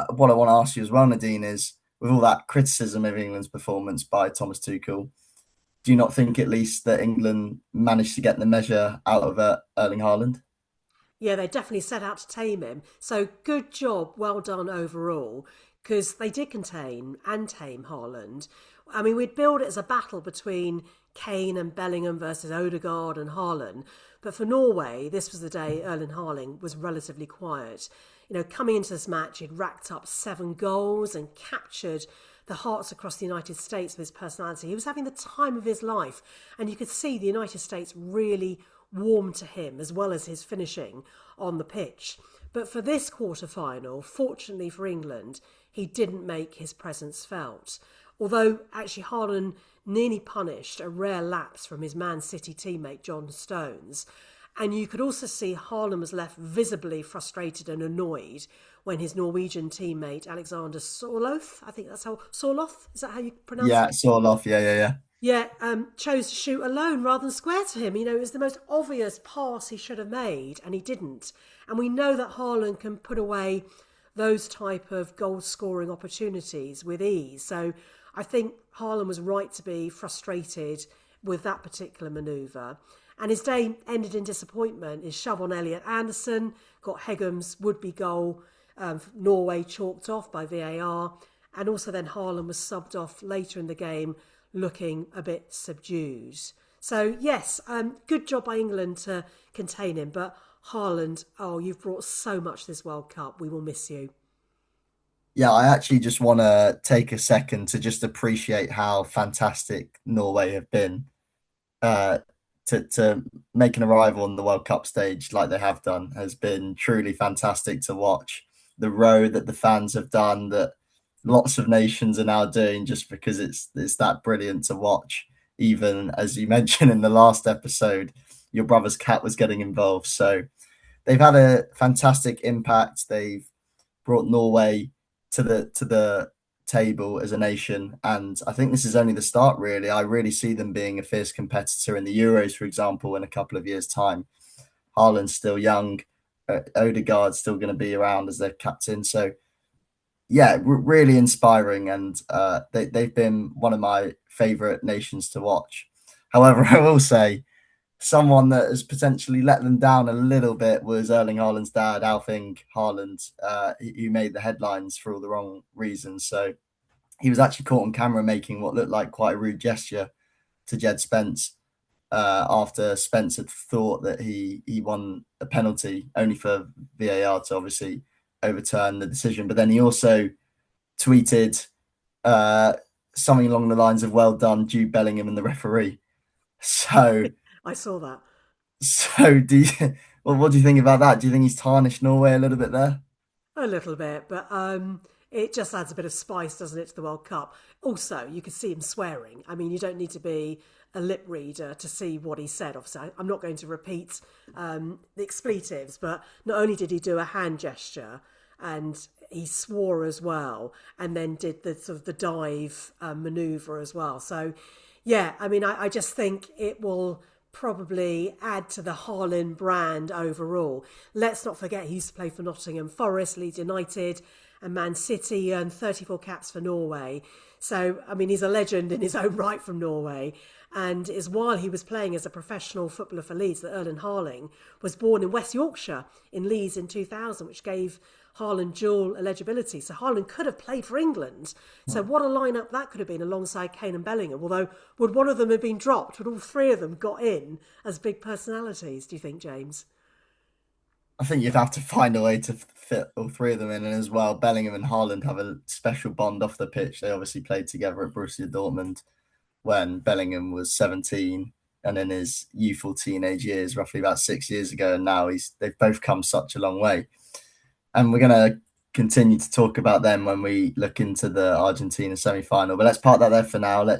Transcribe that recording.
what I want to ask you as well, Nadine, is with all that criticism of England's performance by Thomas Tuchel, do you not think at least that England managed to get the measure out of Erling Haaland? Yeah, they definitely set out to tame him. So good job, well done overall, because they did contain and tame Haaland. I mean, we'd billed it as a battle between Kane and Bellingham versus Odegaard and Haaland. But for Norway, this was the day Erling Haaland was relatively quiet. You know, coming into this match, he'd racked up 7 goals and captured the hearts across the United States with his personality. He was having the time of his life, and you could see the United States really warmed to him as well as his finishing on the pitch. But for this quarter final, fortunately for England, he didn't make his presence felt. Although actually Haaland nearly punished a rare lapse from his Man City teammate John Stones. And you could also see Haaland was left visibly frustrated and annoyed when his Norwegian teammate Alexander Sorloth, I think that's how Sorloth, is that how you pronounce Yeah, it? sort of. Yeah, yeah, yeah. Yeah, chose to shoot alone rather than square to him. You know, it was the most obvious pass he should have made, and he didn't. And we know that Haaland can put away those type of goal scoring opportunities with ease. So I think Haaland was right to be frustrated with that particular manoeuvre. And his day ended in disappointment. His shove on Elliot Anderson got Hegam's would-be goal for Norway chalked off by VAR. And also then Haaland was subbed off later in the game looking a bit subdued. So yes, good job by England to contain him. But Haaland, oh, you've brought so much this World Cup. We will miss you. Yeah, I actually just want to take a second to just appreciate how fantastic Norway have been uh, to make an arrival on the World Cup stage like they have done has been truly fantastic to watch. The row that the fans have done, that lots of nations are now doing, just because it's that brilliant to watch. Even as you mentioned in the last episode, your brother's cat was getting involved, so they've had a fantastic impact. They've brought Norway to the table as a nation, and I think this is only the start. Really, I really see them being a fierce competitor in the Euros, for example, in a couple of years' time. Haaland's still young, Odegaard's still going to be around as their captain, so yeah, really inspiring, and they've been one of my favourite nations to watch. However, I will say someone that has potentially let them down a little bit was Erling Haaland's dad, Alfie Eng Haaland, who made the headlines for all the wrong reasons. So he was actually caught on camera making what looked like quite a rude gesture to Jed Spence after Spence had thought that he won a penalty, only for VAR to obviously overturn the decision. But then he also tweeted uh, something along the lines of "Well done, Jude Bellingham and the referee." So I saw that. So do you, well, what do you think about that? Do you think he's tarnished Norway a little bit there? A little bit, but it just adds a bit of spice, doesn't it, to the World Cup? Also, you could see him swearing. I mean, you don't need to be a lip reader to see what he said. Obviously, I'm not going to repeat the expletives, but not only did he do a hand gesture, and he swore as well, and then did the sort of the dive maneuver as well. So, yeah, I mean, I just think it will probably add to the Haaland brand overall. Let's not forget he used to play for Nottingham Forest, Leeds United, and Man City. He earned 34 caps for Norway. So, I mean, he's a legend in his own right from Norway. And it's while he was playing as a professional footballer for Leeds that Erling Haaland was born in West Yorkshire in Leeds in 2000, which gave Haaland dual eligibility. So Haaland could have played for England. So what a lineup that could have been alongside Kane and Bellingham. Although, would one of them have been dropped? Would all three of them got in as big personalities, do you think, James? I think you'd have to find a way to fit all three of them in, and as well, Bellingham and Haaland have a special bond off the pitch. They obviously played together at Borussia Dortmund when Bellingham was 17 and in his youthful teenage years, roughly about 6 years ago, and now they've both come such a long way. And we're going to continue to talk about them when we look into the Argentina semi final. But let's park that there for now. Let's